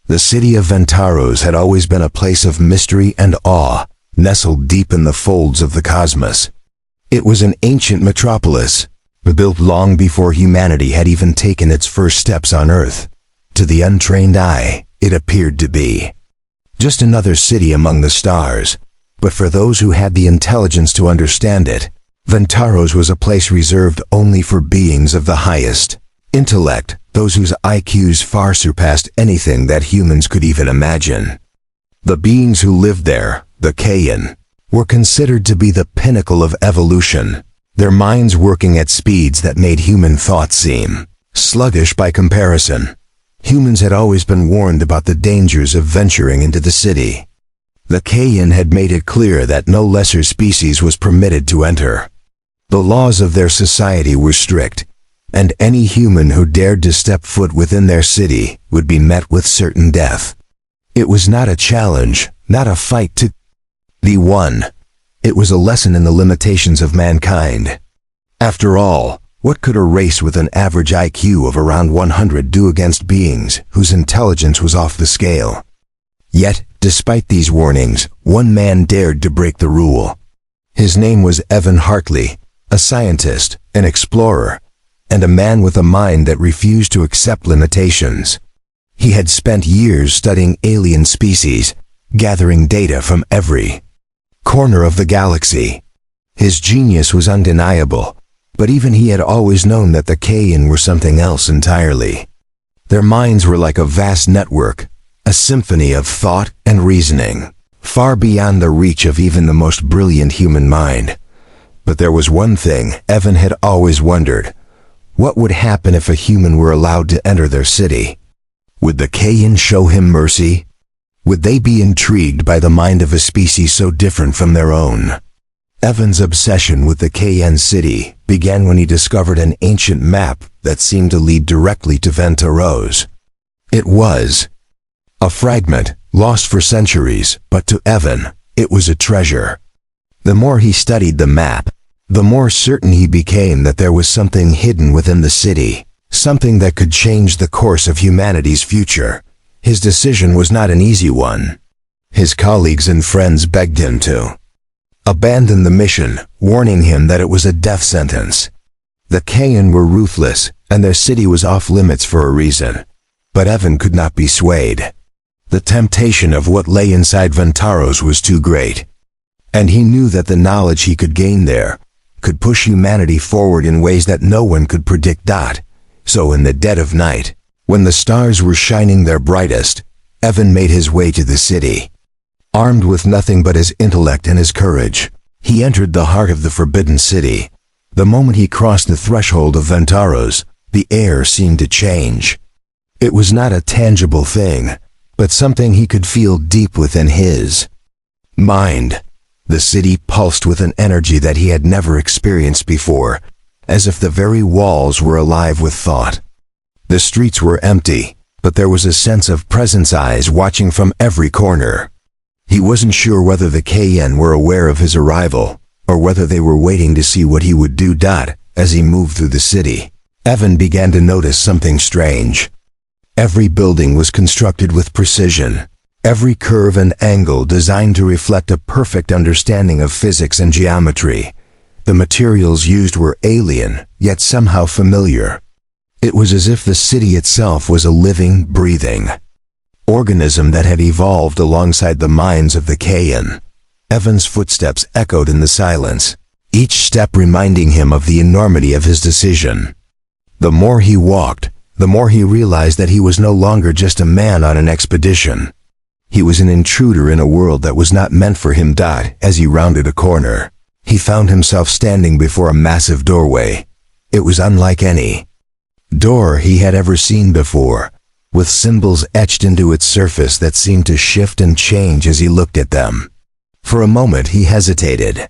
The city of Ventaros had always been a place of mystery and awe, nestled deep in the folds of the cosmos. It was an ancient metropolis, built long before humanity had even taken its first steps on Earth. To the untrained eye, it appeared to be just another city among the stars, but for those who had the intelligence to understand it, Ventaros was a place reserved only for beings of the highest intellect, those whose IQs far surpassed anything that humans could even imagine. The beings who lived there, the Kayan, were considered to be the pinnacle of evolution, their minds working at speeds that made human thought seem sluggish by comparison. Humans had always been warned about the dangers of venturing into the city. The Kayan had made it clear that no lesser species was permitted to enter. The laws of their society were strict, and any human who dared to step foot within their city would be met with certain death. It was not a challenge, not a fight to be won. It was a lesson in the limitations of mankind. After all, what could a race with an average IQ of around 100 do against beings whose intelligence was off the scale? Yet, despite these warnings, one man dared to break the rule. His name was Evan Hartley, a scientist, an explorer, and a man with a mind that refused to accept limitations. He had spent years studying alien species, gathering data from every corner of the galaxy. His genius was undeniable, but even he had always known that the Kayan were something else entirely. Their minds were like a vast network, a symphony of thought and reasoning, far beyond the reach of even the most brilliant human mind. But there was one thing Evan had always wondered. What would happen if a human were allowed to enter their city? Would the Kayan show him mercy? Would they be intrigued by the mind of a species so different from their own? Evan's obsession with the Kayan city began when he discovered an ancient map that seemed to lead directly to Ventaros. It was a fragment, lost for centuries, but to Evan, it was a treasure. The more he studied the map, the more certain he became that there was something hidden within the city, something that could change the course of humanity's future. His decision was not an easy one. His colleagues and friends begged him to abandon the mission, warning him that it was a death sentence. The Kayan were ruthless, and their city was off limits for a reason. But Evan could not be swayed. The temptation of what lay inside Ventaros was too great, and he knew that the knowledge he could gain there could push humanity forward in ways that no one could predict. So in the dead of night, when the stars were shining their brightest, Evan made his way to the city. Armed with nothing but his intellect and his courage, he entered the heart of the Forbidden City. The moment he crossed the threshold of Ventaros, the air seemed to change. It was not a tangible thing, but something he could feel deep within his mind. The city pulsed with an energy that he had never experienced before, as if the very walls were alive with thought. The streets were empty, but there was a sense of presence, eyes watching from every corner. He wasn't sure whether the Kayan were aware of his arrival, or whether they were waiting to see what he would do. As he moved through the city, Evan began to notice something strange. Every building was constructed with precision, every curve and angle designed to reflect a perfect understanding of physics and geometry. The materials used were alien, yet somehow familiar. It was as if the city itself was a living, breathing organism that had evolved alongside the minds of the Kayan. Evan's footsteps echoed in the silence, each step reminding him of the enormity of his decision. The more he walked, the more he realized that he was no longer just a man on an expedition. He was an intruder in a world that was not meant for him. As he rounded a corner, he found himself standing before a massive doorway. It was unlike any door he had ever seen before, with symbols etched into its surface that seemed to shift and change as he looked at them. For a moment he hesitated.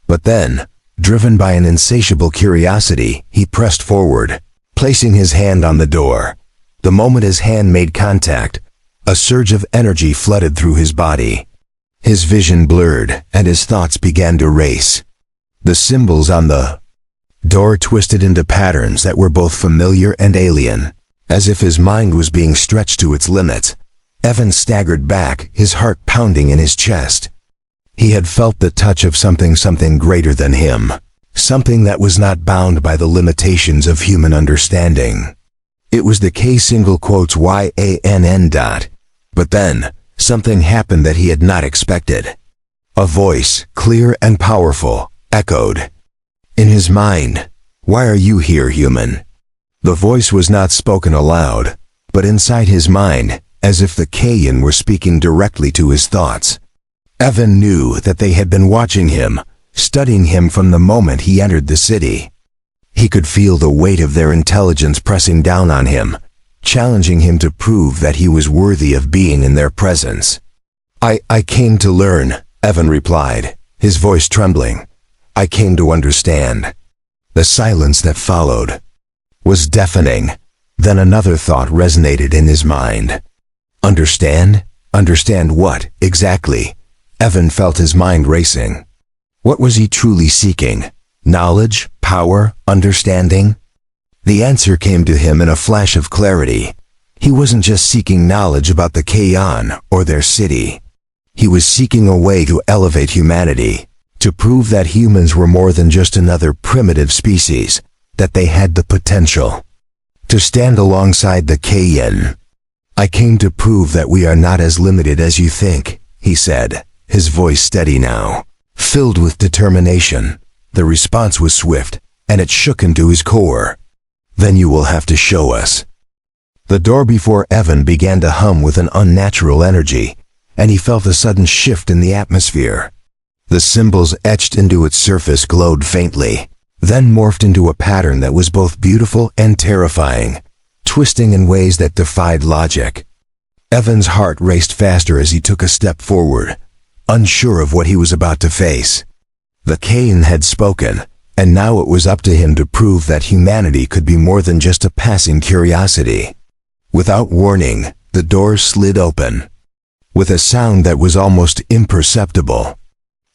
But then, driven by an insatiable curiosity, he pressed forward, placing his hand on the door. The moment his hand made contact, a surge of energy flooded through his body. His vision blurred, and his thoughts began to race. The symbols on the door twisted into patterns that were both familiar and alien, as if his mind was being stretched to its limits. Evan staggered back, his heart pounding in his chest. He had felt the touch of something greater than him, something that was not bound by the limitations of human understanding. It was the K-YANN dot. But then, something happened that he had not expected. A voice, clear and powerful, echoed in his mind. "Why are you here, human?" The voice was not spoken aloud, but inside his mind, as if the Kayan were speaking directly to his thoughts. Evan knew that they had been watching him, studying him from the moment he entered the city. He could feel the weight of their intelligence pressing down on him, challenging him to prove that he was worthy of being in their presence. I came to learn," Evan replied, his voice trembling. "I came to understand." The silence that followed was deafening. Then another thought resonated in his mind. Understand? Understand what, exactly? Evan felt his mind racing. What was he truly seeking? Knowledge? Power? Understanding? The answer came to him in a flash of clarity. He wasn't just seeking knowledge about the Kayan or their city. He was seeking a way to elevate humanity, to prove that humans were more than just another primitive species, that they had the potential to stand alongside the Kayan. "I came to prove that we are not as limited as you think," he said, his voice steady now, filled with determination. The response was swift, and it shook him to his core. "Then you will have to show us." The door before Evan began to hum with an unnatural energy, and he felt a sudden shift in the atmosphere. The symbols etched into its surface glowed faintly, then morphed into a pattern that was both beautiful and terrifying, twisting in ways that defied logic. Evan's heart raced faster as he took a step forward, unsure of what he was about to face. The Kayan had spoken, and now it was up to him to prove that humanity could be more than just a passing curiosity. Without warning, the door slid open, with a sound that was almost imperceptible.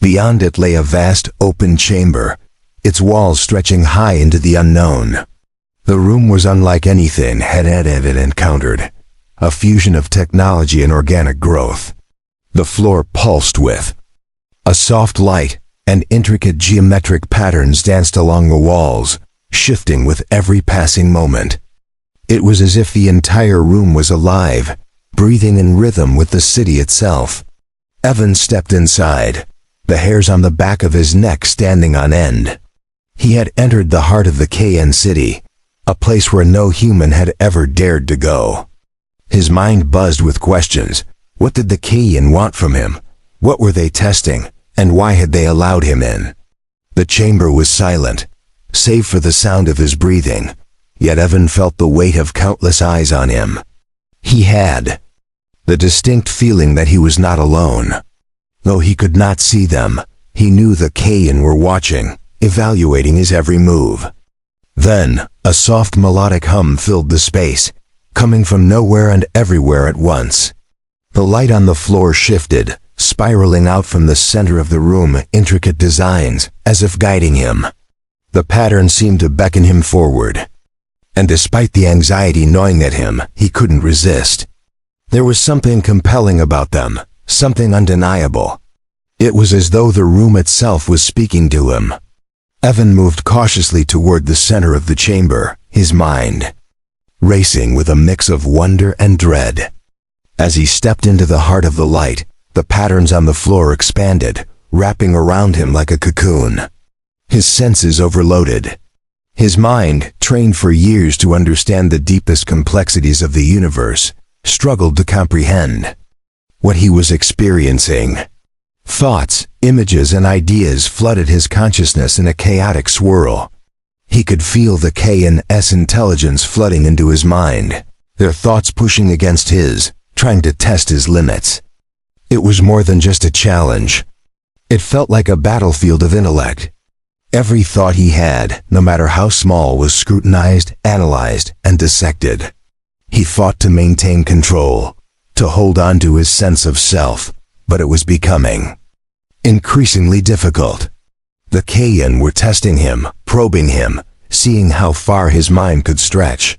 Beyond it lay a vast, open chamber, its walls stretching high into the unknown. The room was unlike anything Evan encountered, a fusion of technology and organic growth. The floor pulsed with a soft light, and intricate geometric patterns danced along the walls, shifting with every passing moment. It was as if the entire room was alive, breathing in rhythm with the city itself. Evan stepped inside, the hairs on the back of his neck standing on end. He had entered the heart of the Kayan city, a place where no human had ever dared to go. His mind buzzed with questions. What did the Kayan want from him? What were they testing, and why had they allowed him in? The chamber was silent, save for the sound of his breathing, yet Evan felt the weight of countless eyes on him. He had the distinct feeling that he was not alone. Though he could not see them, he knew the Kayan were watching, evaluating his every move. Then, a soft melodic hum filled the space, coming from nowhere and everywhere at once. The light on the floor shifted, spiraling out from the center of the room, intricate designs, as if guiding him. The pattern seemed to beckon him forward, and despite the anxiety gnawing at him, he couldn't resist. There was something compelling about them, something undeniable. It was as though the room itself was speaking to him. Evan moved cautiously toward the center of the chamber, his mind racing with a mix of wonder and dread. As he stepped into the heart of the light, the patterns on the floor expanded, wrapping around him like a cocoon. His senses overloaded. His mind, trained for years to understand the deepest complexities of the universe, struggled to comprehend what he was experiencing. Thoughts, images, and ideas flooded his consciousness in a chaotic swirl. He could feel the Kayan's intelligence flooding into his mind, their thoughts pushing against his, trying to test his limits. It was more than just a challenge. It felt like a battlefield of intellect. Every thought he had, no matter how small, was scrutinized, analyzed, and dissected. He fought to maintain control, to hold on to his sense of self, but it was becoming increasingly difficult. The Kayan were testing him, probing him, seeing how far his mind could stretch.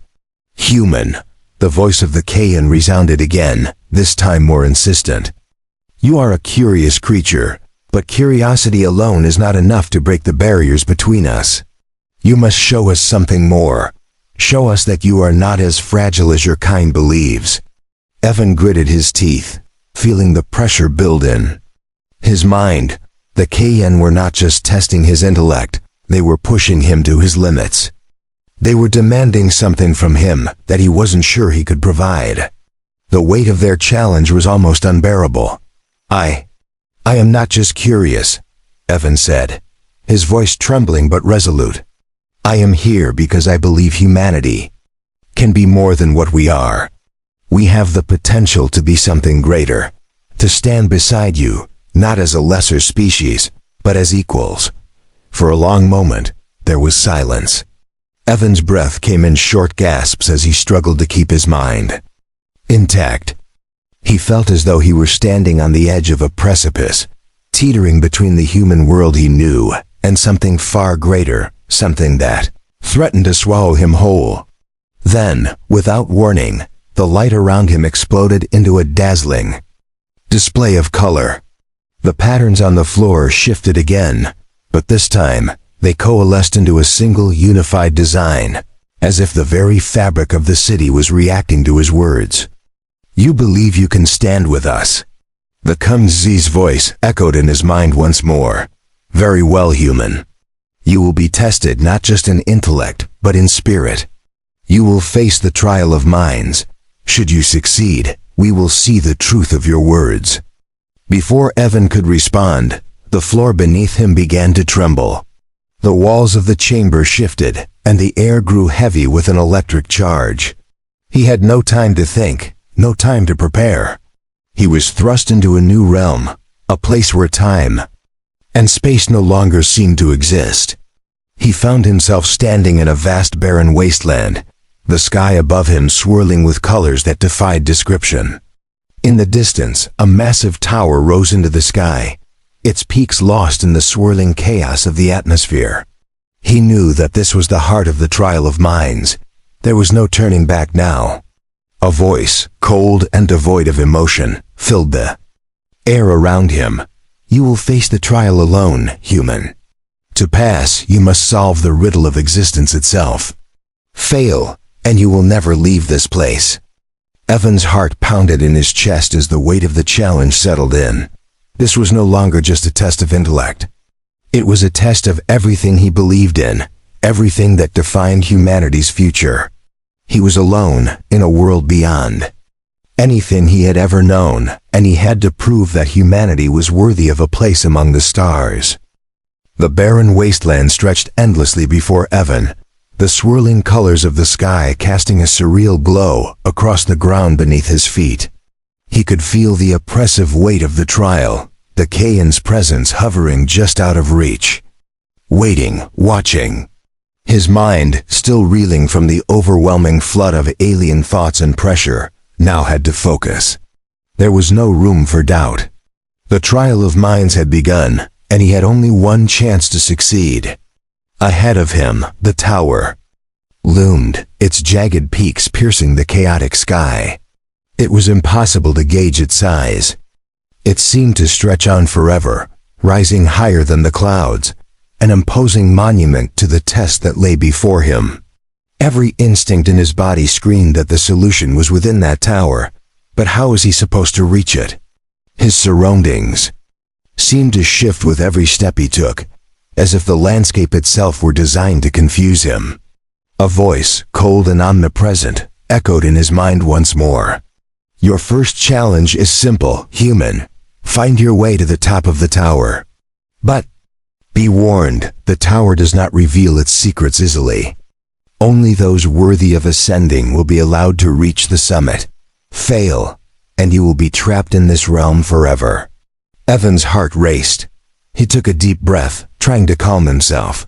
Human, The voice of the Kayan resounded again, this time more insistent. You are a curious creature, but curiosity alone is not enough to break the barriers between us. You must show us something more. Show us that you are not as fragile as your kind believes. Evan gritted his teeth, feeling the pressure build in his mind. The Kayan were not just testing his intellect, they were pushing him to his limits. They were demanding something from him that he wasn't sure he could provide. The weight of their challenge was almost unbearable. I am not just curious, Evan said, his voice trembling but resolute. I am here because I believe humanity can be more than what we are. We have the potential to be something greater, to stand beside you, not as a lesser species, but as equals. For a long moment, there was silence. Evan's breath came in short gasps as he struggled to keep his mind intact. He felt as though he were standing on the edge of a precipice, teetering between the human world he knew and something far greater, something that threatened to swallow him whole. Then, without warning, the light around him exploded into a dazzling display of color. The patterns on the floor shifted again, but this time, they coalesced into a single unified design, as if the very fabric of the city was reacting to his words. You believe you can stand with us. The Kumzi's voice echoed in his mind once more. Very well, human. You will be tested not just in intellect, but in spirit. You will face the trial of minds. Should you succeed, we will see the truth of your words. Before Evan could respond, the floor beneath him began to tremble. The walls of the chamber shifted, and the air grew heavy with an electric charge. He had no time to think, no time to prepare. He was thrust into a new realm, a place where time and space no longer seemed to exist. He found himself standing in a vast barren wasteland, the sky above him swirling with colors that defied description. In the distance, a massive tower rose into the sky, its peaks lost in the swirling chaos of the atmosphere. He knew that this was the heart of the trial of minds. There was no turning back now. A voice, cold and devoid of emotion, filled the air around him. You will face the trial alone, human. To pass, you must solve the riddle of existence itself. Fail, and you will never leave this place. Evan's heart pounded in his chest as the weight of the challenge settled in. This was no longer just a test of intellect. It was a test of everything he believed in, everything that defined humanity's future. He was alone in a world beyond anything he had ever known, and he had to prove that humanity was worthy of a place among the stars. The barren wasteland stretched endlessly before Evan, the swirling colors of the sky casting a surreal glow across the ground beneath his feet. He could feel the oppressive weight of the trial, the Kayan's presence hovering just out of reach. Waiting, watching. His mind, still reeling from the overwhelming flood of alien thoughts and pressure, now had to focus. There was no room for doubt. The trial of minds had begun, and he had only one chance to succeed. Ahead of him, the tower loomed, its jagged peaks piercing the chaotic sky. It was impossible to gauge its size. It seemed to stretch on forever, rising higher than the clouds, an imposing monument to the test that lay before him. Every instinct in his body screamed that the solution was within that tower, but how was he supposed to reach it? His surroundings seemed to shift with every step he took, as if the landscape itself were designed to confuse him. A voice, cold and omnipresent, echoed in his mind once more. Your first challenge is simple, human. Find your way to the top of the tower. But be warned, the tower does not reveal its secrets easily. Only those worthy of ascending will be allowed to reach the summit. Fail, and you will be trapped in this realm forever. Evan's heart raced. He took a deep breath, trying to calm himself.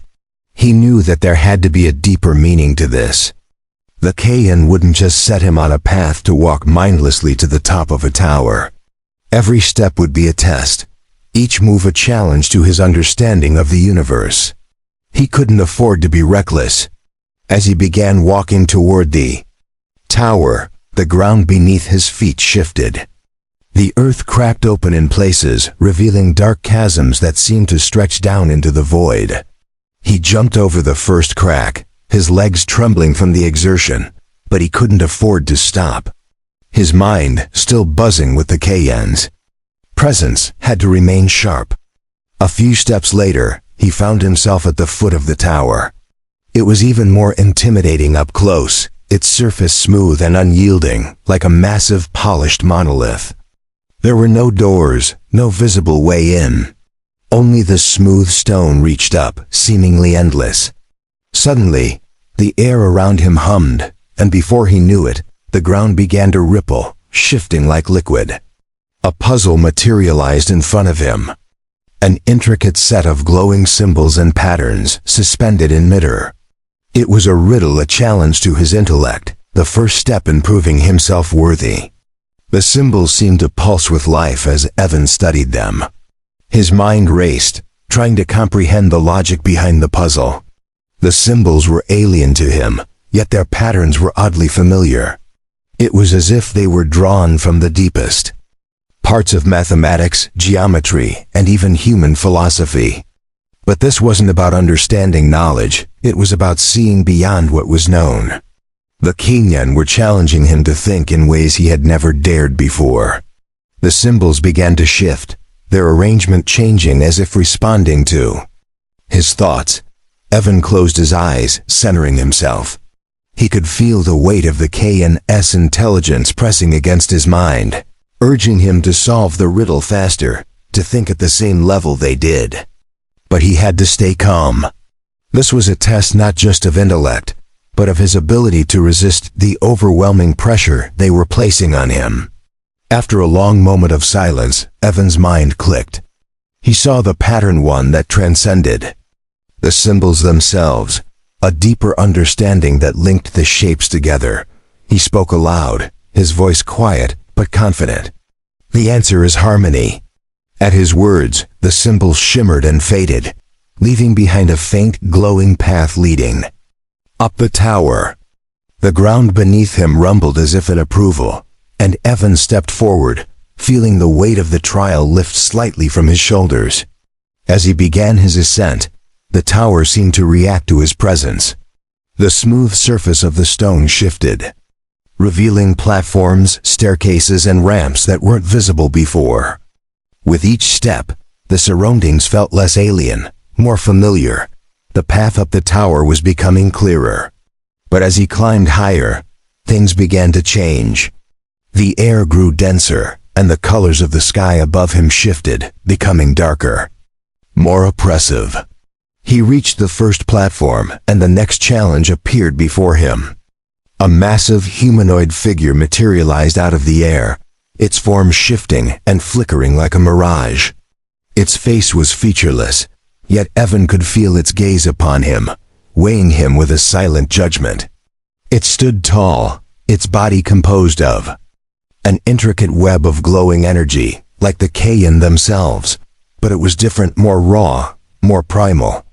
He knew that there had to be a deeper meaning to this. The Kayan wouldn't just set him on a path to walk mindlessly to the top of a tower. Every step would be a test, each move a challenge to his understanding of the universe. He couldn't afford to be reckless. As he began walking toward the tower, The ground beneath his feet shifted. The earth cracked open in places, revealing dark chasms that seemed to stretch down into the void. He jumped over the first crack, his legs trembling from the exertion, but he couldn't afford to stop. His mind still buzzing with the Kayen's presence had to remain sharp. A few steps later, he found himself at the foot of the tower. It was even more intimidating up close, its surface smooth and unyielding, like a massive polished monolith. There were no doors, no visible way in. Only the smooth stone reached up, seemingly endless. Suddenly, the air around him hummed, and before he knew it, the ground began to ripple, shifting like liquid. A puzzle materialized in front of him. An intricate set of glowing symbols and patterns suspended in midair. It was a riddle, a challenge to his intellect, the first step in proving himself worthy. The symbols seemed to pulse with life as Evan studied them. His mind raced, trying to comprehend the logic behind the puzzle. The symbols were alien to him, yet their patterns were oddly familiar. It was as if they were drawn from the deepest parts of mathematics, geometry, and even human philosophy. But this wasn't about understanding knowledge, it was about seeing beyond what was known. The Kenyan were challenging him to think in ways he had never dared before. The symbols began to shift, their arrangement changing as if responding to his thoughts. Evan closed his eyes, centering himself. He could feel the weight of the Ken's intelligence pressing against his mind, urging him to solve the riddle faster, to think at the same level they did. But he had to stay calm. This was a test not just of intellect, but of his ability to resist the overwhelming pressure they were placing on him. After a long moment of silence, Evan's mind clicked. He saw the pattern, one that transcended the symbols themselves, a deeper understanding that linked the shapes together. He spoke aloud, his voice quiet but confident. The answer is harmony. At his words, the symbols shimmered and faded, leaving behind a faint, glowing path leading up the tower. The ground beneath him rumbled as if in approval, and Evan stepped forward, feeling the weight of the trial lift slightly from his shoulders. As he began his ascent, the tower seemed to react to his presence. The smooth surface of the stone shifted, revealing platforms, staircases, and ramps that weren't visible before. With each step, the surroundings felt less alien, more familiar. The path up the tower was becoming clearer. But as he climbed higher, things began to change. The air grew denser, and the colors of the sky above him shifted, becoming darker, more oppressive. He reached the first platform, and the next challenge appeared before him. A massive humanoid figure materialized out of the air, its form shifting and flickering like a mirage. Its face was featureless, yet Evan could feel its gaze upon him, weighing him with a silent judgment. It stood tall, its body composed of an intricate web of glowing energy, like the Kayan themselves, but it was different, more raw, more primal.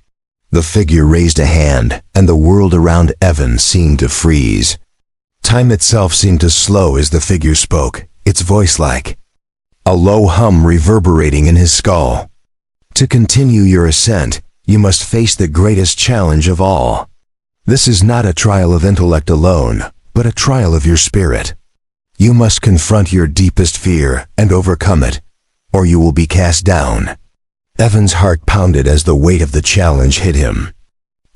The figure raised a hand, and the world around Evan seemed to freeze. Time itself seemed to slow as the figure spoke, its voice like a low hum reverberating in his skull. To continue your ascent, you must face the greatest challenge of all. This is not a trial of intellect alone, but a trial of your spirit. You must confront your deepest fear and overcome it, or you will be cast down. Evan's heart pounded as the weight of the challenge hit him.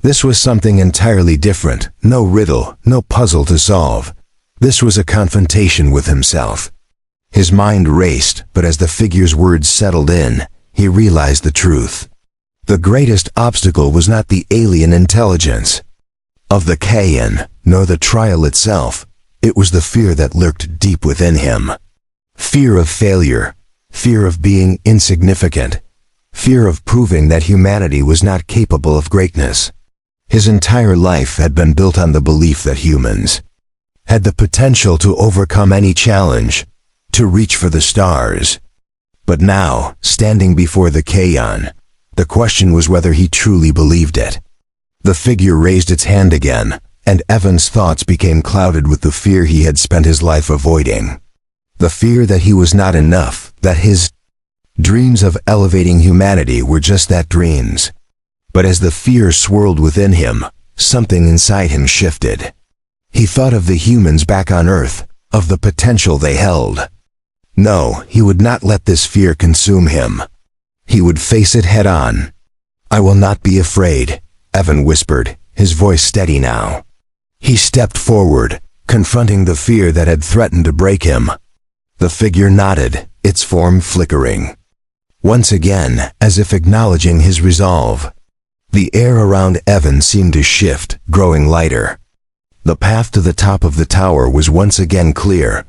This was something entirely different, no riddle, no puzzle to solve. This was a confrontation with himself. His mind raced, but as the figure's words settled in, he realized the truth. The greatest obstacle was not the alien intelligence of the Kayan, nor the trial itself. It was the fear that lurked deep within him. Fear of failure, fear of being insignificant, fear of proving that humanity was not capable of greatness. His entire life had been built on the belief that humans had the potential to overcome any challenge, to reach for the stars. But now, standing before the Kayan, the question was whether he truly believed it. The figure raised its hand again, and Evan's thoughts became clouded with the fear he had spent his life avoiding. The fear that he was not enough, that his dreams of elevating humanity were just that, dreams. But as the fear swirled within him, something inside him shifted. He thought of the humans back on Earth, of the potential they held. No, he would not let this fear consume him. He would face it head on. "I will not be afraid," Evan whispered, his voice steady now. He stepped forward, confronting the fear that had threatened to break him. The figure nodded, its form flickering. Once again, as if acknowledging his resolve. The air around Evan seemed to shift, growing lighter. The path to the top of the tower was once again clear,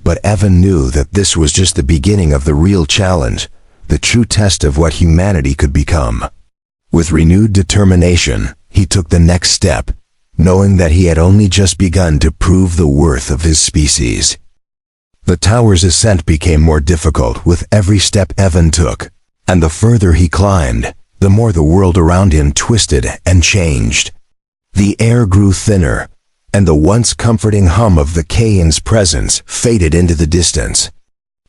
but Evan knew that this was just the beginning of the real challenge, the true test of what humanity could become. With renewed determination, he took the next step, knowing that he had only just begun to prove the worth of his species. The tower's ascent became more difficult with every step Evan took, and the further he climbed, the more the world around him twisted and changed. The air grew thinner, and the once comforting hum of the Kayan's presence faded into the distance.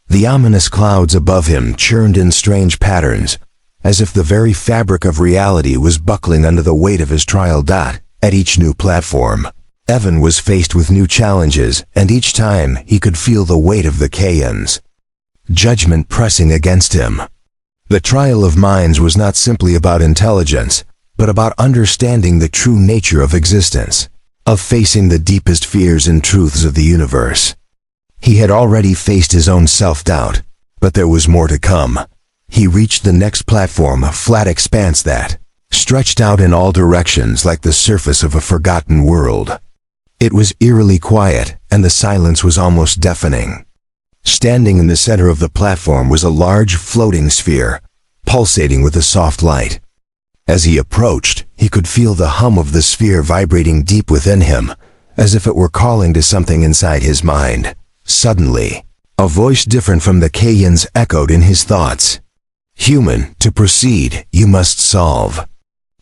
The ominous clouds above him churned in strange patterns, as if the very fabric of reality was buckling under the weight of his trial. At each new platform, Evan was faced with new challenges, and each time he could feel the weight of the Kayan's judgment pressing against him. The trial of minds was not simply about intelligence, but about understanding the true nature of existence, of facing the deepest fears and truths of the universe. He had already faced his own self-doubt, but there was more to come. He reached the next platform, a flat expanse that stretched out in all directions like the surface of a forgotten world. It was eerily quiet, and the silence was almost deafening. Standing in the center of the platform was a large floating sphere, pulsating with a soft light. As he approached, he could feel the hum of the sphere vibrating deep within him, as if it were calling to something inside his mind. Suddenly, a voice different from the Kayan's echoed in his thoughts. "Human, to proceed, you must solve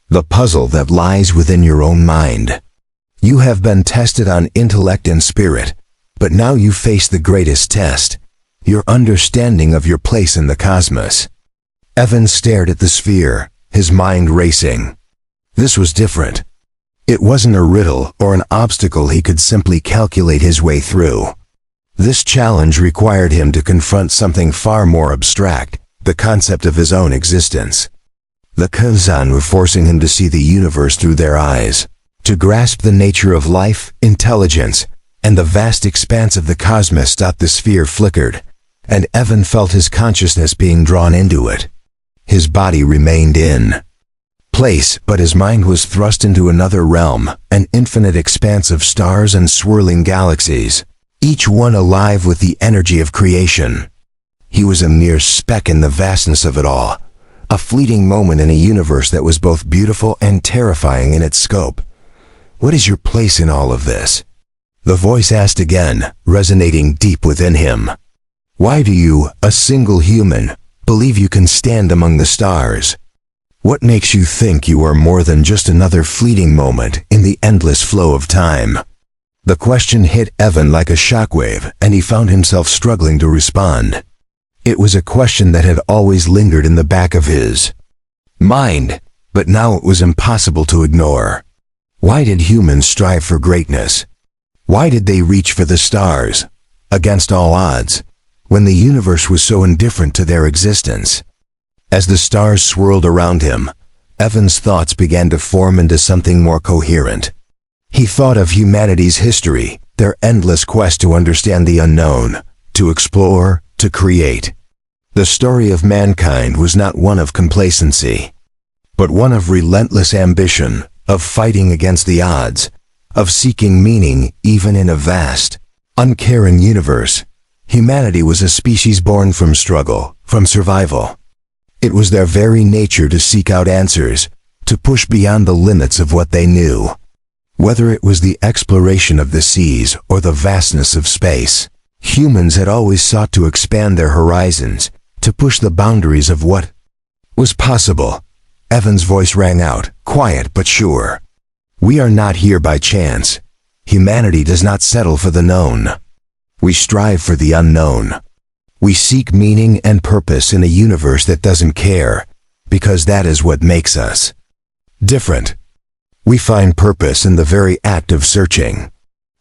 the puzzle that lies within your own mind. You have been tested on intellect and spirit, but now you face the greatest test, your understanding of your place in the cosmos." Evan stared at the sphere, his mind racing. This was different. It wasn't a riddle or an obstacle he could simply calculate his way through. This challenge required him to confront something far more abstract, the concept of his own existence. The Kazan were forcing him to see the universe through their eyes, to grasp the nature of life, intelligence, and the vast expanse of the cosmos. The sphere flickered, and Evan felt his consciousness being drawn into it. His body remained in place, but his mind was thrust into another realm, an infinite expanse of stars and swirling galaxies, each one alive with the energy of creation. He was a mere speck in the vastness of it all, a fleeting moment in a universe that was both beautiful and terrifying in its scope. "What is your place in all of this?" the voice asked again, resonating deep within him. "Why do you, a single human, believe you can stand among the stars? What makes you think you are more than just another fleeting moment in the endless flow of time?" The question hit Evan like a shockwave, and he found himself struggling to respond. It was a question that had always lingered in the back of his mind, but now it was impossible to ignore. Why did humans strive for greatness? Why did they reach for the stars, against all odds, when the universe was so indifferent to their existence? As the stars swirled around him, Evan's thoughts began to form into something more coherent. He thought of humanity's history, their endless quest to understand the unknown, to explore, to create. The story of mankind was not one of complacency, but one of relentless ambition, of fighting against the odds, of seeking meaning even in a vast, uncaring universe. Humanity was a species born from struggle, from survival. It was their very nature to seek out answers, to push beyond the limits of what they knew. Whether it was the exploration of the seas or the vastness of space, humans had always sought to expand their horizons, to push the boundaries of what was possible. Evan's voice rang out, quiet but sure. We are not here by chance. Humanity does not settle for the known. We strive for the unknown. We seek meaning and purpose in a universe that doesn't care, because that is what makes us different. We find purpose in the very act of searching.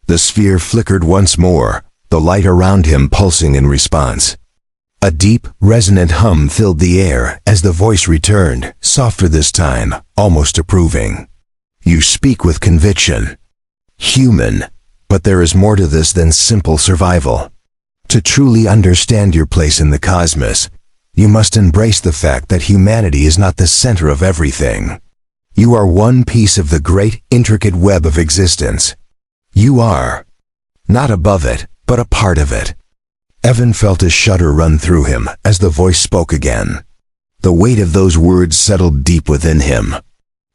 The sphere flickered once more, the light around him pulsing in response. A deep, resonant hum filled the air as the voice returned, softer this time, almost approving. You speak with conviction. Human, but there is more to this than simple survival. To truly understand your place in the cosmos, you must embrace the fact that humanity is not the center of everything. You are one piece of the great, intricate web of existence. You are not above it, but a part of it. Evan felt a shudder run through him as the voice spoke again. The weight of those words settled deep within him.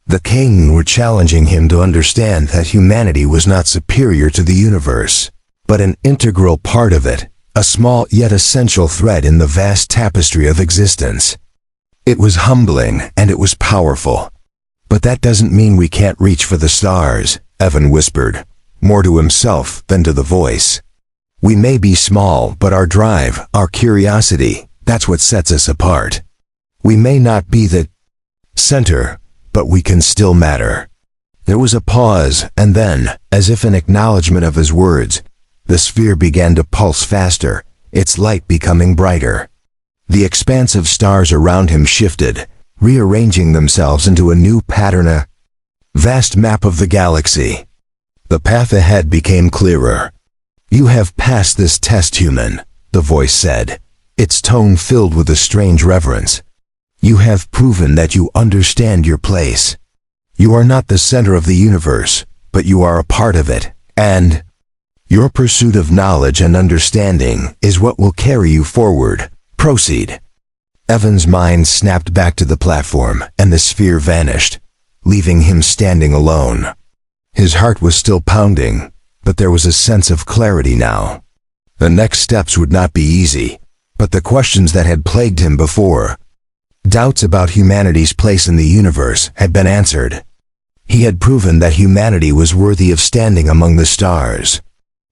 The King were challenging him to understand that humanity was not superior to the universe, but an integral part of it, a small yet essential thread in the vast tapestry of existence. It was humbling and it was powerful. But that doesn't mean we can't reach for the stars, Evan whispered, more to himself than to the voice. We may be small, but our drive, our curiosity, that's what sets us apart. We may not be the center, but we can still matter. There was a pause, and then, as if in acknowledgement of his words, the sphere began to pulse faster, its light becoming brighter. The expanse of stars around him shifted, rearranging themselves into a new pattern, a vast map of the galaxy. The path ahead became clearer. You have passed this test, human, the voice said, its tone filled with a strange reverence. You have proven that you understand your place. You are not the center of the universe, but you are a part of it, and your pursuit of knowledge and understanding is what will carry you forward. Proceed. Evan's mind snapped back to the platform, and the sphere vanished, leaving him standing alone. His heart was still pounding, but there was a sense of clarity now. The next steps would not be easy, but the questions that had plagued him before, doubts about humanity's place in the universe, had been answered. He had proven that humanity was worthy of standing among the stars.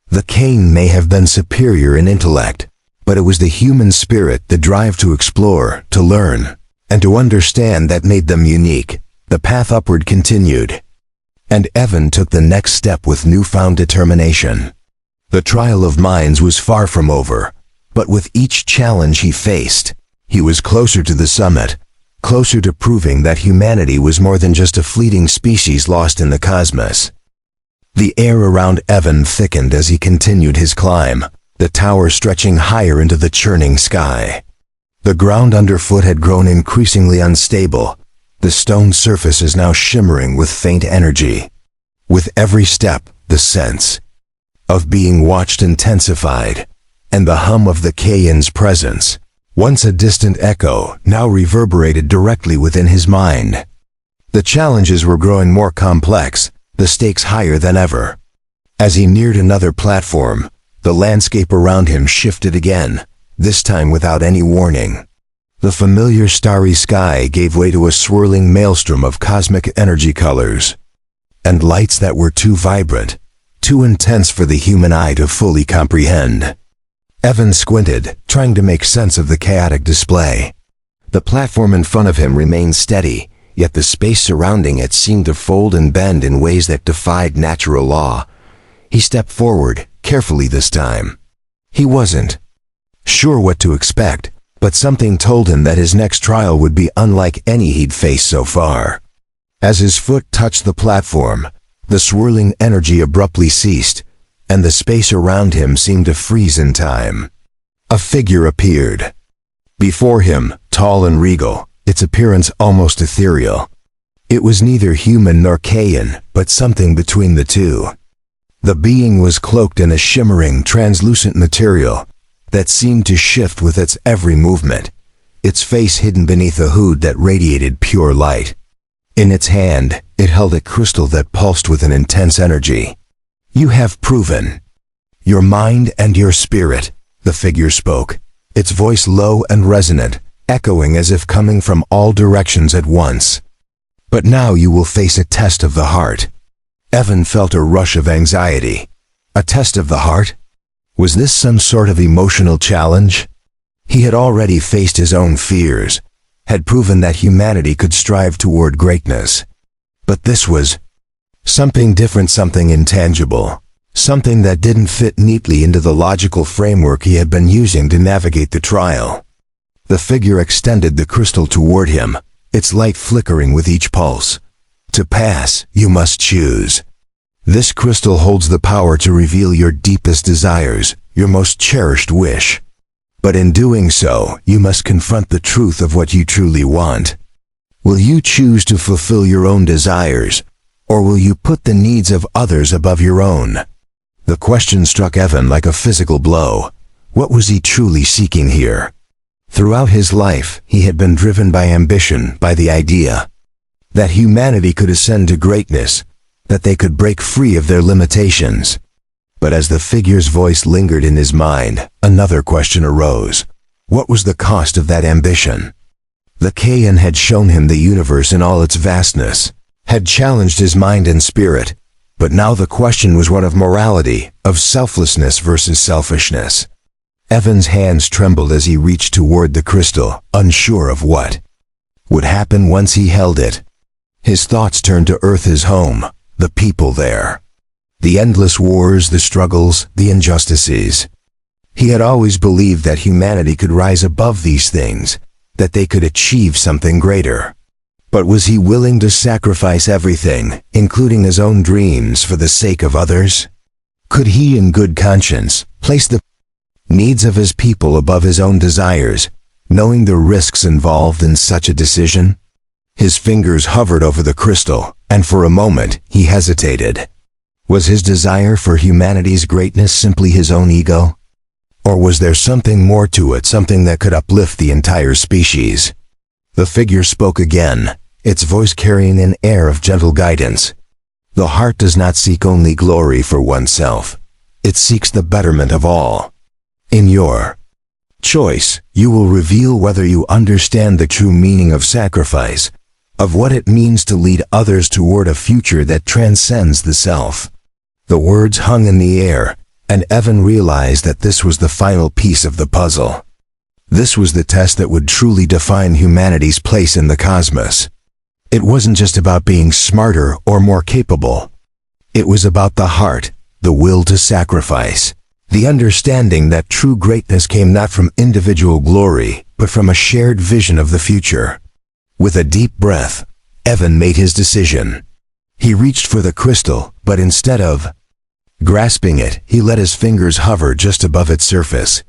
The King may have been superior in intellect, but it was the human spirit, the drive to explore, to learn, and to understand that made them unique. The path upward continued, and Evan took the next step with newfound determination. The trial of minds was far from over, but with each challenge he faced, he was closer to the summit, closer to proving that humanity was more than just a fleeting species lost in the cosmos. The air around Evan thickened as he continued his climb, the tower stretching higher into the churning sky. The ground underfoot had grown increasingly unstable. The stone surface is now shimmering with faint energy. With every step, the sense of being watched intensified, and the hum of the Kayan's presence, once a distant echo, now reverberated directly within his mind. The challenges were growing more complex, the stakes higher than ever. As he neared another platform, the landscape around him shifted again, this time without any warning. The familiar starry sky gave way to a swirling maelstrom of cosmic energy colors, and lights that were too vibrant, too intense for the human eye to fully comprehend. Evan squinted, trying to make sense of the chaotic display. The platform in front of him remained steady, yet the space surrounding it seemed to fold and bend in ways that defied natural law. He stepped forward, carefully this time. He wasn't sure what to expect, but something told him that his next trial would be unlike any he'd faced so far. As his foot touched the platform, the swirling energy abruptly ceased, and the space around him seemed to freeze in time. A figure appeared before him, tall and regal, its appearance almost ethereal. It was neither human nor Kayan, but something between the two. The being was cloaked in a shimmering, translucent material that seemed to shift with its every movement, its face hidden beneath a hood that radiated pure light. In its hand, it held a crystal that pulsed with an intense energy. You have proven your mind and your spirit, the figure spoke, its voice low and resonant, echoing as if coming from all directions at once. But now you will face a test of the heart. Evan felt a rush of anxiety. A test of the heart? Was this some sort of emotional challenge? He had already faced his own fears, had proven that humanity could strive toward greatness. But this was something different, something intangible, something that didn't fit neatly into the logical framework he had been using to navigate the trial. The figure extended the crystal toward him, its light flickering with each pulse. To pass, you must choose. This crystal holds the power to reveal your deepest desires, your most cherished wish. But in doing so, you must confront the truth of what you truly want. Will you choose to fulfill your own desires, or will you put the needs of others above your own? The question struck Evan like a physical blow. What was he truly seeking here? Throughout his life, he had been driven by ambition, by the idea that humanity could ascend to greatness, that they could break free of their limitations. But as the figure's voice lingered in his mind, another question arose. What was the cost of that ambition? The Kayan had shown him the universe in all its vastness, had challenged his mind and spirit, but now the question was one of morality, of selflessness versus selfishness. Evan's hands trembled as he reached toward the crystal, unsure of what would happen once he held it. His thoughts turned to Earth, his home, the people there. The endless wars, the struggles, the injustices. He had always believed that humanity could rise above these things, that they could achieve something greater. But was he willing to sacrifice everything, including his own dreams, for the sake of others? Could he in good conscience place the needs of his people above his own desires, knowing the risks involved in such a decision? His fingers hovered over the crystal, and for a moment he hesitated. Was his desire for humanity's greatness simply his own ego? Or was there something more to it, something that could uplift the entire species? The figure spoke again, its voice carrying an air of gentle guidance. The heart does not seek only glory for oneself. It seeks the betterment of all. In your choice, you will reveal whether you understand the true meaning of sacrifice, of what it means to lead others toward a future that transcends the self. The words hung in the air, and Evan realized that this was the final piece of the puzzle. This was the test that would truly define humanity's place in the cosmos. It wasn't just about being smarter or more capable. It was about the heart, the will to sacrifice, the understanding that true greatness came not from individual glory, but from a shared vision of the future. With a deep breath, Evan made his decision. He reached for the crystal, but instead of grasping it, he let his fingers hover just above its surface.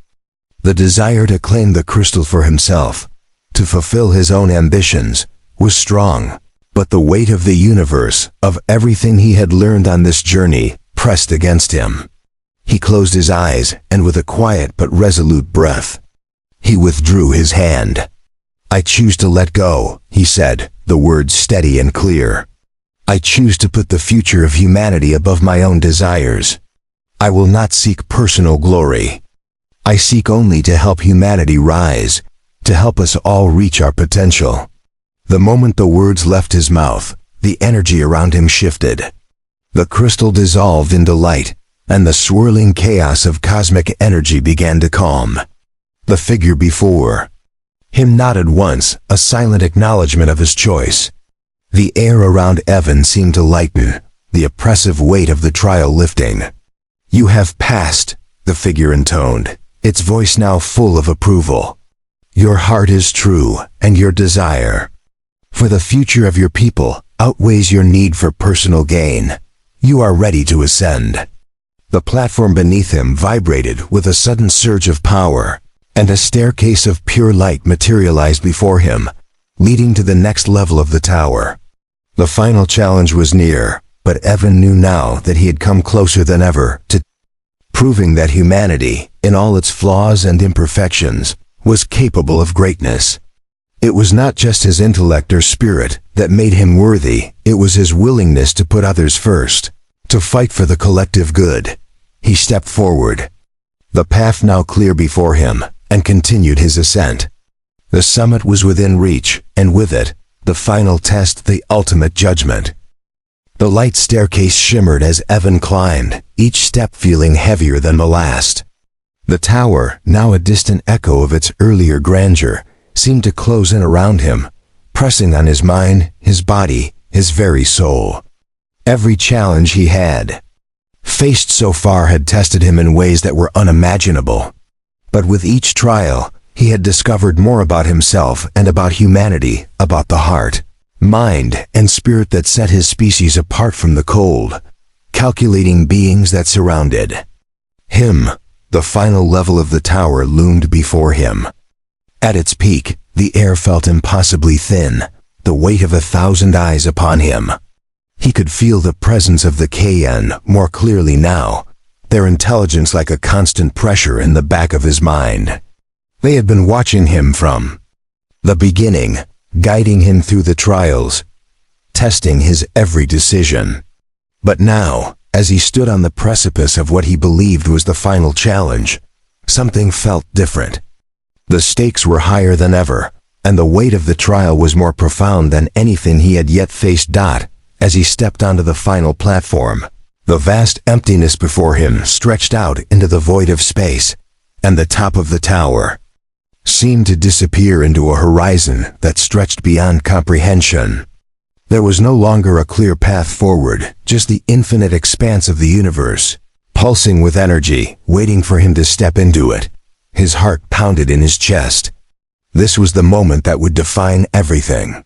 The desire to claim the crystal for himself, to fulfill his own ambitions, was strong, but the weight of the universe, of everything he had learned on this journey, pressed against him. He closed his eyes, and with a quiet but resolute breath, he withdrew his hand. "I choose to let go," he said, the words steady and clear. "I choose to put the future of humanity above my own desires. I will not seek personal glory. I seek only to help humanity rise, to help us all reach our potential." The moment the words left his mouth, the energy around him shifted. The crystal dissolved into light, and the swirling chaos of cosmic energy began to calm. The figure before him nodded once, a silent acknowledgement of his choice. The air around Evan seemed to lighten, the oppressive weight of the trial lifting. "You have passed," the figure intoned, its voice now full of approval. "Your heart is true, and your desire for the future of your people outweighs your need for personal gain. You are ready to ascend." The platform beneath him vibrated with a sudden surge of power, and a staircase of pure light materialized before him, leading to the next level of the tower. The final challenge was near, but Evan knew now that he had come closer than ever to proving that humanity, in all its flaws and imperfections, was capable of greatness. It was not just his intellect or spirit that made him worthy, it was his willingness to put others first, to fight for the collective good. He stepped forward, the path now clear before him, and continued his ascent. The summit was within reach, and with it, the final test, the ultimate judgment. The light staircase shimmered as Evan climbed, each step feeling heavier than the last. The tower, now a distant echo of its earlier grandeur, seemed to close in around him, pressing on his mind, his body, his very soul. Every challenge he had faced so far had tested him in ways that were unimaginable. But with each trial, he had discovered more about himself and about humanity, about the heart, mind, and spirit that set his species apart from the cold, calculating beings that surrounded him. The final level of the tower loomed before him. At its peak, the air felt impossibly thin, the weight of 1,000 eyes upon him. He could feel the presence of the KN more clearly now, their intelligence like a constant pressure in the back of his mind. They had been watching him from the beginning, guiding him through the trials, testing his every decision. But now, as he stood on the precipice of what he believed was the final challenge, something felt different. The stakes were higher than ever, and the weight of the trial was more profound than anything he had yet faced. As he stepped onto the final platform, the vast emptiness before him stretched out into the void of space, and the top of the tower seemed to disappear into a horizon that stretched beyond comprehension. There was no longer a clear path forward, just the infinite expanse of the universe, pulsing with energy, waiting for him to step into it. His heart pounded in his chest. This was the moment that would define everything.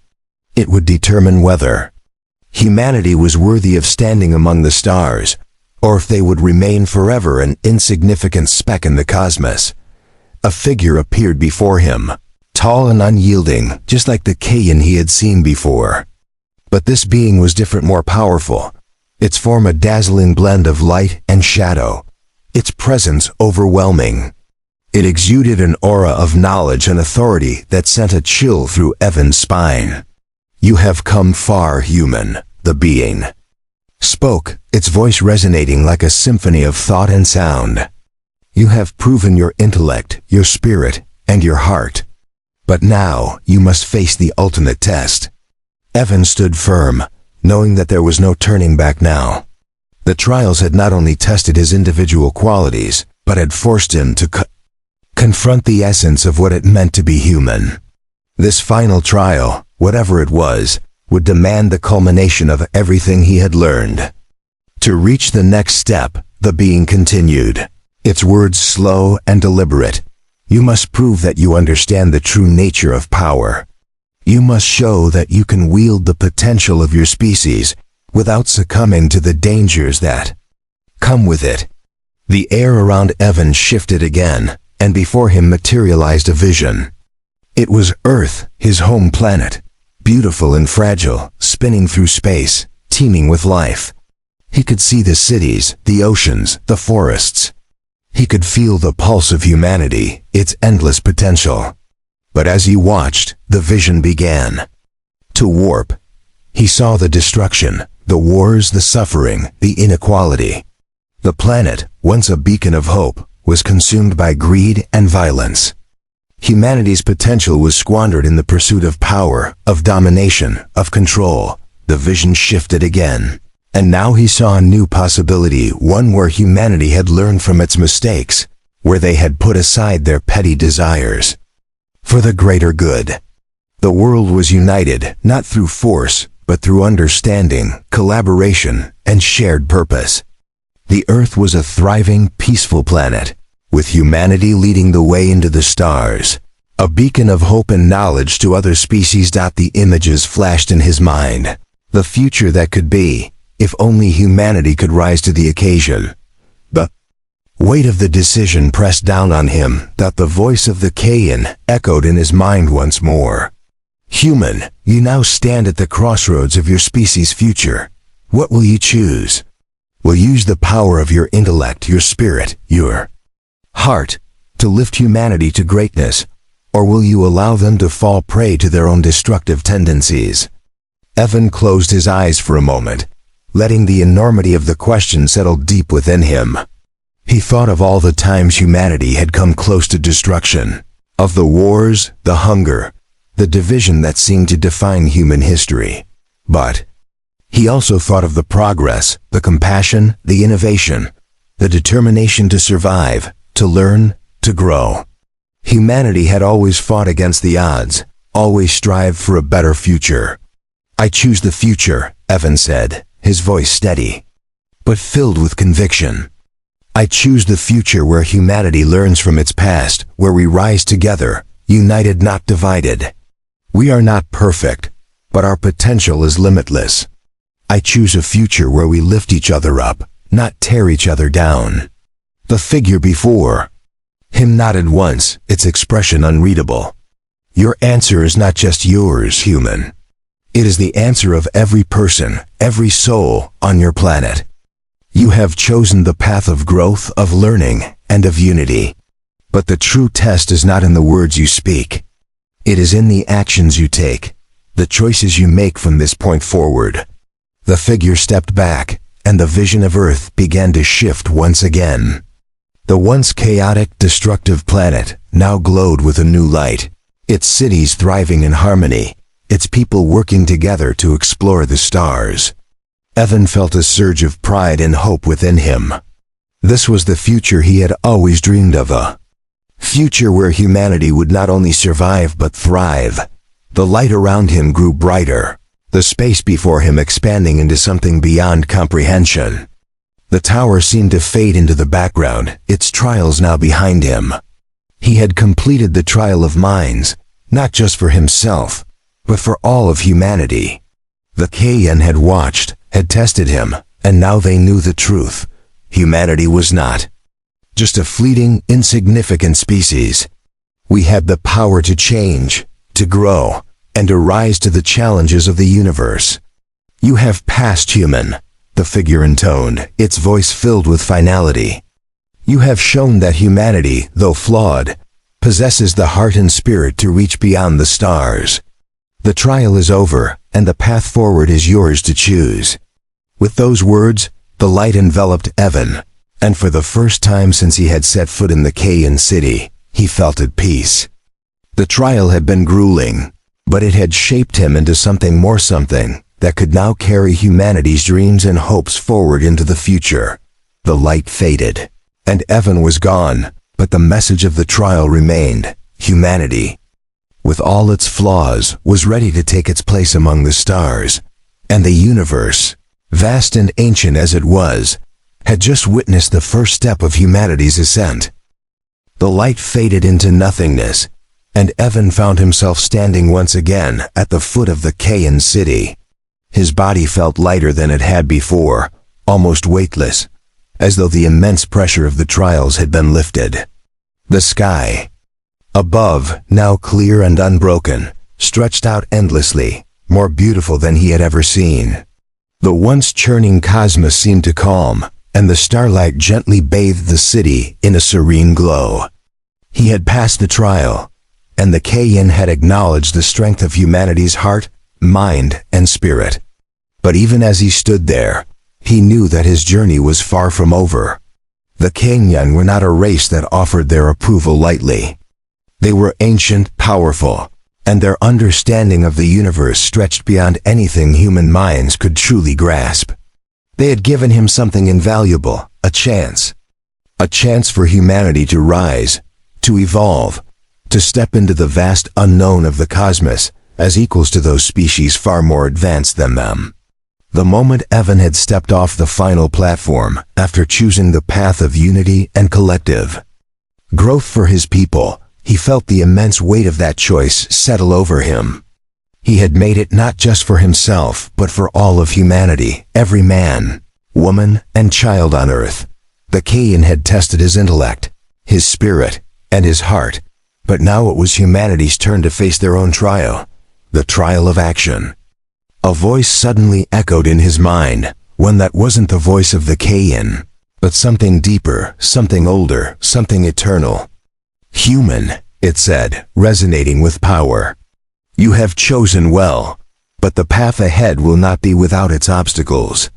It would determine whether humanity was worthy of standing among the stars, or if they would remain forever an insignificant speck in the cosmos. A figure appeared before him, tall and unyielding, just like the Kayan he had seen before. But this being was different, more powerful, its form a dazzling blend of light and shadow, its presence overwhelming. It exuded an aura of knowledge and authority that sent a chill through Evan's spine. "You have come far, human," the being spoke, its voice resonating like a symphony of thought and sound. "You have proven your intellect, your spirit, and your heart. But now you must face the ultimate test." Evan stood firm, knowing that there was no turning back now. The trials had not only tested his individual qualities, but had forced him to confront the essence of what it meant to be human. This final trial, whatever it was, would demand the culmination of everything he had learned. To reach the next step, the being continued, its words slow and deliberate. "You must prove that you understand the true nature of power. You must show that you can wield the potential of your species without succumbing to the dangers that come with it." The air around Evan shifted again, and before him materialized a vision. It was Earth, his home planet, beautiful and fragile, spinning through space, teeming with life. He could see the cities, the oceans, the forests. He could feel the pulse of humanity, its endless potential. But as he watched, the vision began to warp. He saw the destruction, the wars, the suffering, the inequality. The planet, once a beacon of hope, was consumed by greed and violence. Humanity's potential was squandered in the pursuit of power, of domination, of control. The vision shifted again. And now he saw a new possibility, one where humanity had learned from its mistakes, where they had put aside their petty desires for the greater good. The world was united, not through force, but through understanding, collaboration, and shared purpose. The Earth was a thriving, peaceful planet, with humanity leading the way into the stars, a beacon of hope and knowledge to other species. The images flashed in his mind. The future that could be, if only humanity could rise to the occasion. The weight of the decision pressed down on him. The voice of the Kayan echoed in his mind once more. "Human, you now stand at the crossroads of your species' future. What will you choose? Will you use the power of your intellect, your spirit, your heart, to lift humanity to greatness, or will you allow them to fall prey to their own destructive tendencies?" Evan closed his eyes for a moment, letting the enormity of the question settle deep within him. He thought of all the times humanity had come close to destruction, of the wars, the hunger, the division that seemed to define human history. But He also thought of the progress, the compassion, the innovation, the determination to survive, to learn, to grow. Humanity had always fought against the odds, always strived for a better future. "I choose the future," Evan said, his voice steady, but filled with conviction. "I choose the future where humanity learns from its past, where we rise together, united not divided. We are not perfect, but our potential is limitless. I choose a future where we lift each other up, not tear each other down." The figure before him nodded once, its expression unreadable. "Your answer is not just yours, human. It is the answer of every person, every soul on your planet. You have chosen the path of growth, of learning, and of unity. But the true test is not in the words you speak. It is in the actions you take, the choices you make from this point forward." The figure stepped back, and the vision of Earth began to shift once again. The once chaotic, destructive planet now glowed with a new light, its cities thriving in harmony, its people working together to explore the stars. Evan felt a surge of pride and hope within him. This was the future he had always dreamed of, a future where humanity would not only survive but thrive. The light around him grew brighter, the space before him expanding into something beyond comprehension. The tower seemed to fade into the background, its trials now behind him. He had completed the trial of minds, not just for himself, but for all of humanity. The KN had watched, had tested him, and now they knew the truth. Humanity was not just a fleeting, insignificant species. We had the power to change, to grow, and to rise to the challenges of the universe. "You have passed, human," the figure intoned, its voice filled with finality. "You have shown that humanity, though flawed, possesses the heart and spirit to reach beyond the stars. The trial is over, and the path forward is yours to choose." With those words, the light enveloped Evan, and for the first time since he had set foot in the Kayan city, he felt at peace. The trial had been grueling, but it had shaped him into something more, something that could now carry humanity's dreams and hopes forward into the future. The light faded, and Evan was gone, but the message of the trial remained. Humanity, with all its flaws, was ready to take its place among the stars, and the universe, vast and ancient as it was, had just witnessed the first step of humanity's ascent. The light faded into nothingness, and Evan found himself standing once again at the foot of the Kayan city. His body felt lighter than it had before, almost weightless, as though the immense pressure of the trials had been lifted. The sky above, now clear and unbroken, stretched out endlessly, more beautiful than he had ever seen. The once churning cosmos seemed to calm, and the starlight gently bathed the city in a serene glow. He had passed the trial, and the Kayan had acknowledged the strength of humanity's heart, mind, and spirit. But even as he stood there, he knew that his journey was far from over. The Kayan were not a race that offered their approval lightly. They were ancient, powerful, and their understanding of the universe stretched beyond anything human minds could truly grasp. They had given him something invaluable, a chance for humanity to rise, to evolve, to step into the vast unknown of the cosmos as equals to those species far more advanced than them. The moment Evan had stepped off the final platform, after choosing the path of unity and collective growth for his people, he felt the immense weight of that choice settle over him. He had made it not just for himself, but for all of humanity, every man, woman, and child on Earth. The Kayan had tested his intellect, his spirit, and his heart, but now it was humanity's turn to face their own trial, the trial of action. A voice suddenly echoed in his mind, one that wasn't the voice of the Kayan, but something deeper, something older, something eternal. "Human," it said, resonating with power. "You have chosen well, but the path ahead will not be without its obstacles.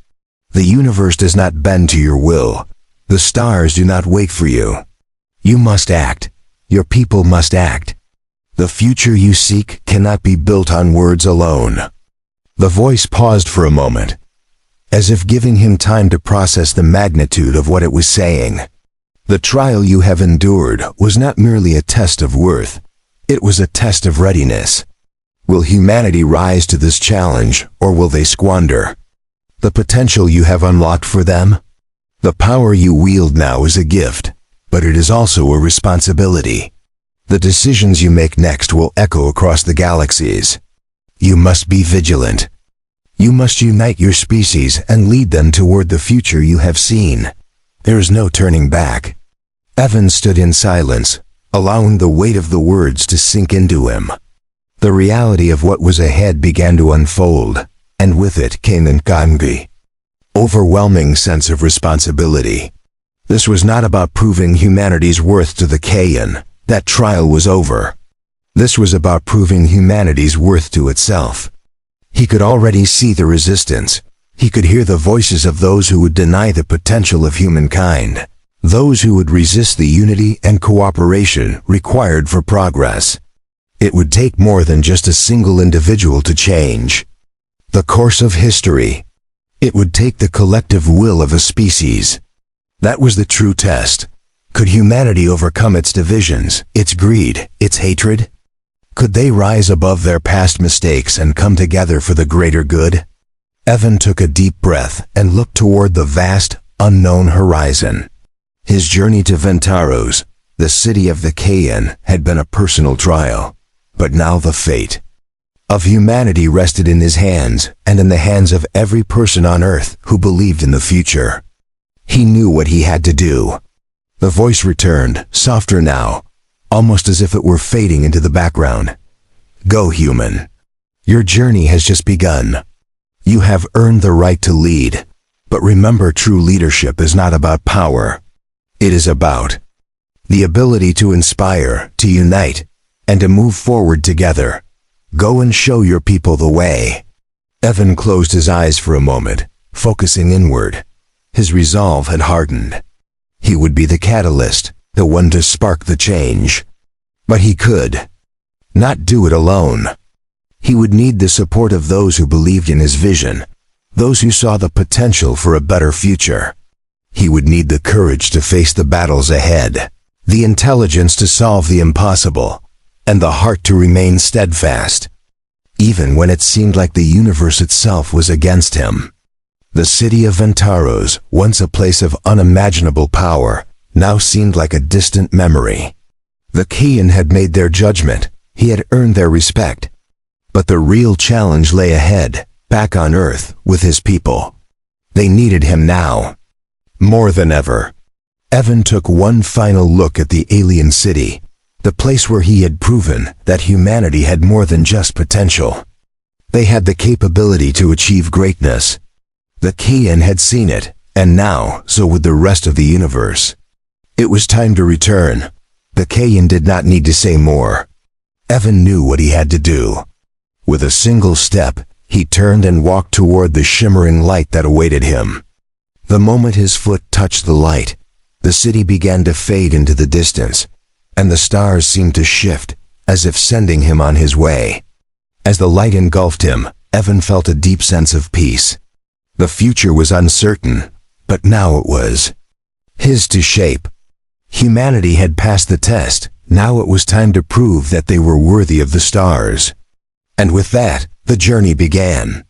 The universe does not bend to your will. The stars do not wait for you. You must act. Your people must act. The future you seek cannot be built on words alone." The voice paused for a moment, as if giving him time to process the magnitude of what it was saying. The trial you have endured was not merely a test of worth, it was a test of readiness. Will humanity rise to this challenge, or will they squander the potential you have unlocked for them? The power you wield now is a gift, but it is also a responsibility. The decisions you make next will echo across the galaxies. You must be vigilant. You must unite your species and lead them toward the future you have seen. There is no turning back. Evan stood in silence, allowing the weight of the words to sink into him. The reality of what was ahead began to unfold, and with it came an overwhelming sense of responsibility. This was not about proving humanity's worth to the Kayan. That trial was over. This was about proving humanity's worth to itself. He could already see the resistance. He could hear the voices of those who would deny the potential of humankind, those who would resist the unity and cooperation required for progress. It would take more than just a single individual to change the course of history. It would take the collective will of a species. That was the true test. Could humanity overcome its divisions, its greed, its hatred? Could they rise above their past mistakes and come together for the greater good? Evan took a deep breath and looked toward the vast, unknown horizon. His journey to Ventaros, the city of the Kayan, had been a personal trial, but now the fate of humanity rested in his hands and in the hands of every person on Earth who believed in the future. He knew what he had to do. The voice returned, softer now, almost as if it were fading into the background. Go, human. Your journey has just begun. You have earned the right to lead, but remember, true leadership is not about power. It is about the ability to inspire, to unite, and to move forward together. Go and show your people the way. Evan closed his eyes for a moment, focusing inward. His resolve had hardened. He would be the catalyst, the one to spark the change. But he could not do it alone. He would need the support of those who believed in his vision, those who saw the potential for a better future. He would need the courage to face the battles ahead, the intelligence to solve the impossible, and the heart to remain steadfast, even when it seemed like the universe itself was against him. The city of Ventaros, once a place of unimaginable power, now seemed like a distant memory. The Kayan had made their judgment. He had earned their respect. But the real challenge lay ahead, back on Earth, with his people. They needed him now, more than ever. Evan took one final look at the alien city, the place where he had proven that humanity had more than just potential. They had the capability to achieve greatness. The Kayan had seen it, and now, so would the rest of the universe. It was time to return. The Kayan did not need to say more. Evan knew what he had to do. With a single step, he turned and walked toward the shimmering light that awaited him. The moment his foot touched the light, the city began to fade into the distance, and the stars seemed to shift, as if sending him on his way. As the light engulfed him, Evan felt a deep sense of peace. The future was uncertain, but now it was his to shape. Humanity had passed the test. Now it was time to prove that they were worthy of the stars. And with that, the journey began.